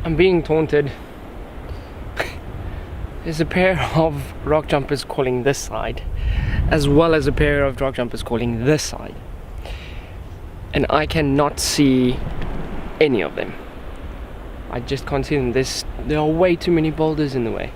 I'm being taunted. There's a pair of rock jumpers calling this side, as well as a pair of rock jumpers calling this side. And I cannot see any of them. I just can't see them. There are way too many boulders in the way.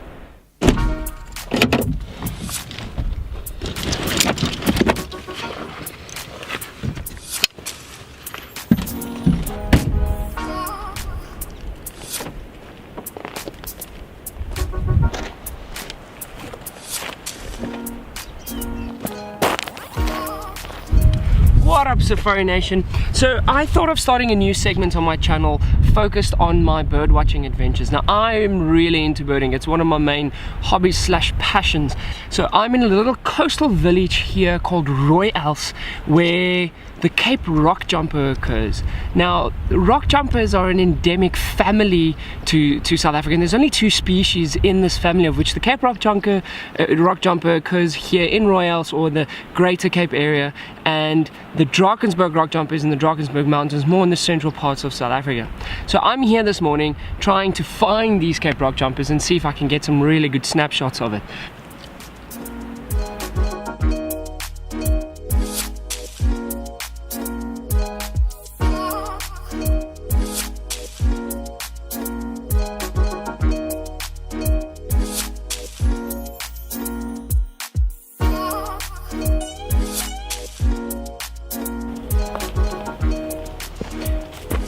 What up, Safari Nation? So I thought of starting a new segment on my channel focused on my bird watching adventures. Now I'm really into birding. It's one of my main hobbies slash passions. So I'm in a little coastal village here called Rooi Els, where the Cape Rockjumper occurs. Now rock jumpers are an endemic family to South Africa, and there's only 2 species in this family, of which the Cape Rockjumper occurs here in Rooi Els, or the Greater Cape area, and the Drakensberg Rockjumpers in the Drakensberg Mountains, more in the central parts of South Africa. So I'm here this morning trying to find these Cape Rockjumpers and see if I can get some really good snapshots of it.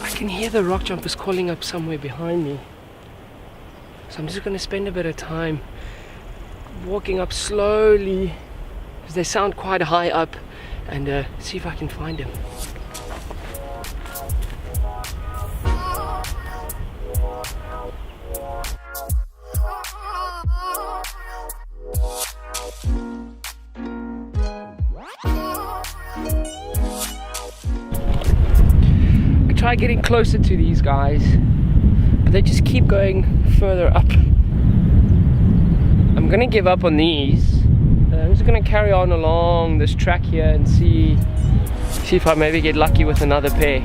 I can hear the rock jumpers calling up somewhere behind me, so I'm just going to spend a bit of time walking up slowly, because they sound quite high up, and see if I can find them. Try getting closer to these guys, but they just keep going further up. I'm gonna give up on these. I'm just gonna carry on along this track here and see if I maybe get lucky with another pair.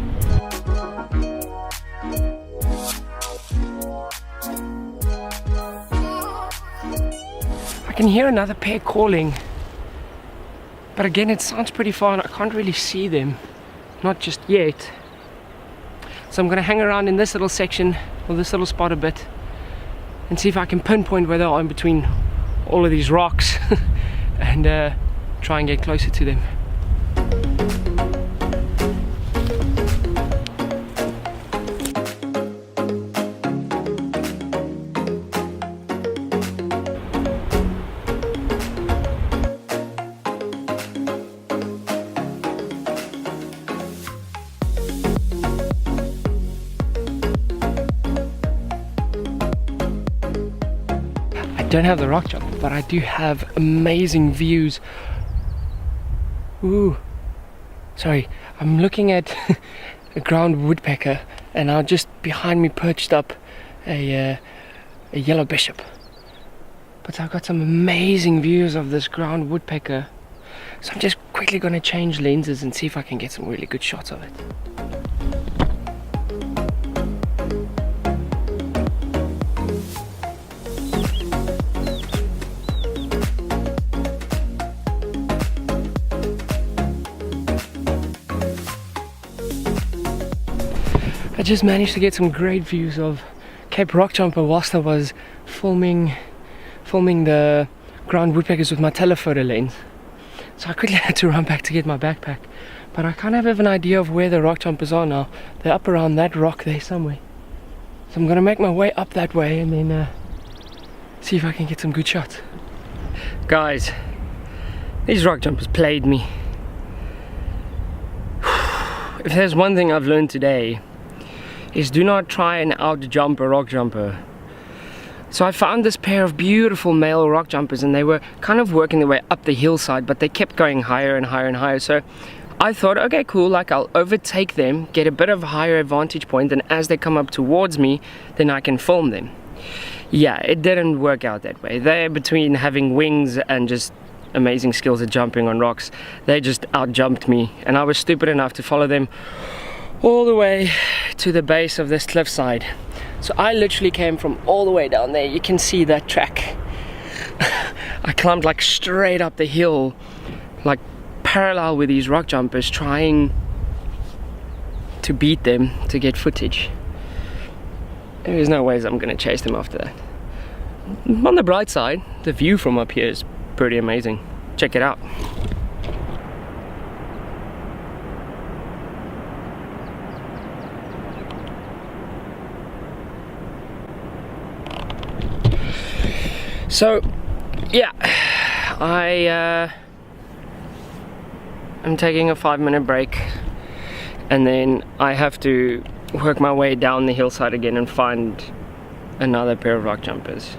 I can hear another pair calling, but again it sounds pretty far and I can't really see them, not just yet. So I'm going to hang around in this little section, or this little spot a bit, and see if I can pinpoint where they are in between all of these rocks and try and get closer to them. I don't have the rock jump, but I do have amazing views. Ooh, sorry, I'm looking at a ground woodpecker, and now just behind me perched up a yellow bishop. But I've got some amazing views of this ground woodpecker, so I'm just quickly going to change lenses and see if I can get some really good shots of it. I just managed to get some great views of Cape Rockjumper whilst I was filming the ground woodpeckers with my telephoto lens. So I quickly had to run back to get my backpack. But I kind of have an idea of where the rockjumpers are now. They're up around that rock there somewhere. So I'm going to make my way up that way and then see if I can get some good shots. Guys, these rockjumpers played me. If there's one thing I've learned today, is do not try and out-jump a rock jumper. So I found this pair of beautiful male rock jumpers, and they were kind of working their way up the hillside, but they kept going higher and higher and higher. So I thought, okay, cool, like I'll overtake them, get a bit of a higher vantage point, and as they come up towards me, then I can film them. Yeah, it didn't work out that way. They're between having wings and just amazing skills at jumping on rocks. They just out-jumped me, and I was stupid enough to follow them all the way to the base of this cliffside. So I literally came from all the way down there. You can see that track. I climbed like straight up the hill, like parallel with these rock jumpers, trying to beat them to get footage. There's no ways I'm gonna chase them after that. On the bright side, the view from up here is pretty amazing. Check it out. So yeah, I'm taking a 5-minute break, and then I have to work my way down the hillside again and find another pair of rock jumpers.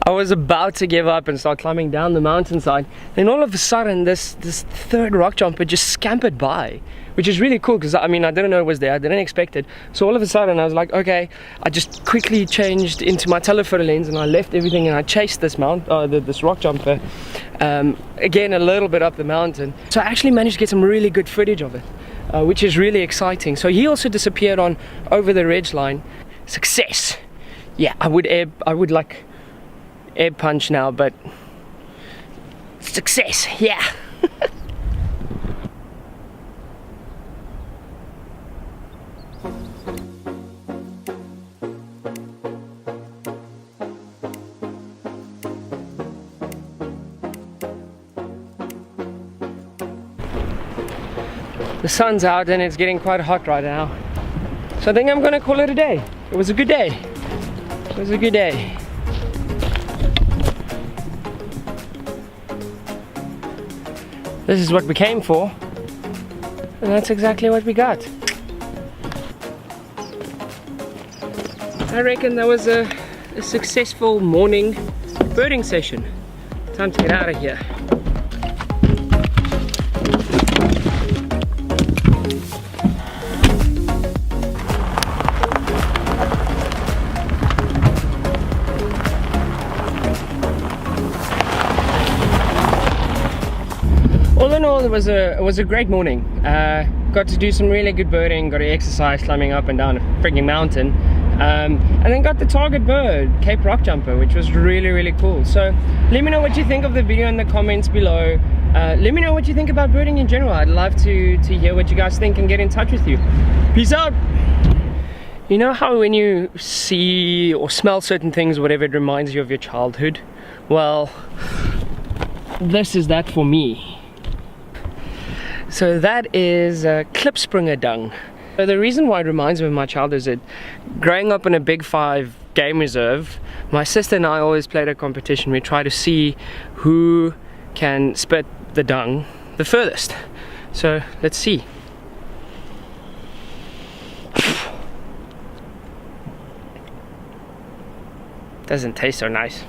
I was about to give up and start climbing down the mountainside, then all of a sudden this third rock jumper just scampered by, which is really cool because I mean I didn't know it was there, I didn't expect it. So all of a sudden I was like, okay, I just quickly changed into my telephoto lens and I left everything and I chased this this rock jumper again a little bit up the mountain. So I actually managed to get some really good footage of it, which is really exciting. So he also disappeared on over the ridge line. Success. Yeah, I would like air punch now, but success, yeah. The sun's out and it's getting quite hot right now, so I think I'm gonna call it a day. It was a good day. It was a good day. This is what we came for, and that's exactly what we got. I reckon that was a successful morning birding session. Time to get out of here. All in all, it was a great morning. Got to do some really good birding, got to exercise climbing up and down a freaking mountain, and then got the target bird, Cape Rockjumper, which was really cool. So let me know what you think of the video in the comments below. Let me know what you think about birding in general. I'd love to hear what you guys think and get in touch with you. Peace out. You know how when you see or smell certain things, whatever, it reminds you of your childhood? Well, this is that for me. So that is klipspringer dung. So the reason why it reminds me of my childhood is that growing up in a Big 5 game reserve, my sister and I always played a competition. We try to see who can spit the dung the furthest. So let's see. Doesn't taste so nice.